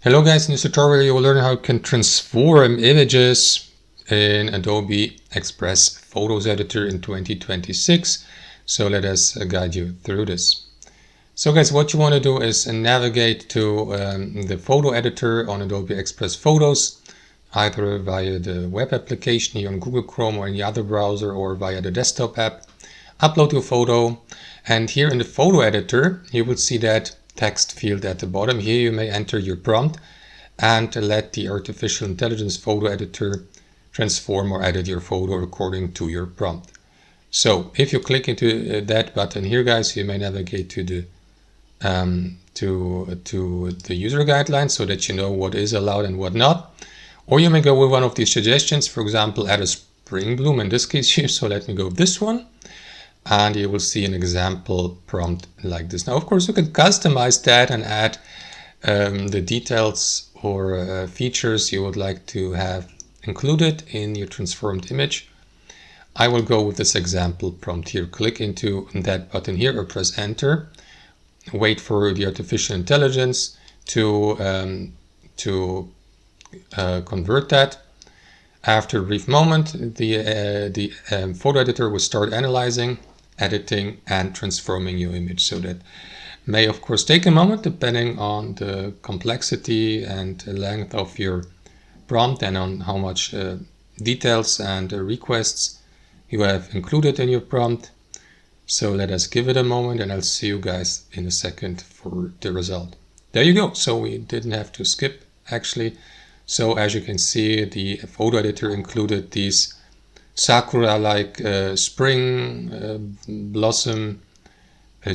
Hello guys, in this tutorial you will learn how you can transform images in Adobe Express Photos Editor in 2026. So let us guide you through this. So guys, what you want to do is navigate to the photo editor on Adobe Express Photos, either via the web application here on Google Chrome or any other browser, or via the desktop app. Upload your photo, and here in the photo editor you will see that text field at the bottom. Here you may enter your prompt and let the artificial intelligence photo editor transform or edit your photo according to your prompt. So if you click into that button here, guys, you may navigate to the user guidelines so that you know what is allowed and what not. Or you may go with one of these suggestions, for example, add a spring bloom in this case here. So let me go with this one. And you will see an example prompt like this. Now, of course, you can customize that and add the details or features you would like to have included in your transformed image. I will go with this example prompt here. Click into that button here or press enter. Wait for the artificial intelligence to convert that. After a brief moment, the photo editor will start analyzing, editing, and transforming your image. So that may of course take a moment depending on the complexity and length of your prompt and on how much details and requests you have included in your prompt. So let us give it a moment, and I'll see you guys in a second for the result. There you go. So we didn't have to skip actually. So as you can see, the photo editor included these sakura-like spring blossom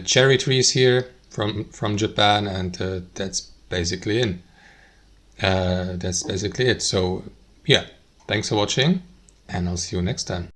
cherry trees here from Japan, and that's basically it. So yeah, thanks for watching, and I'll see you next time.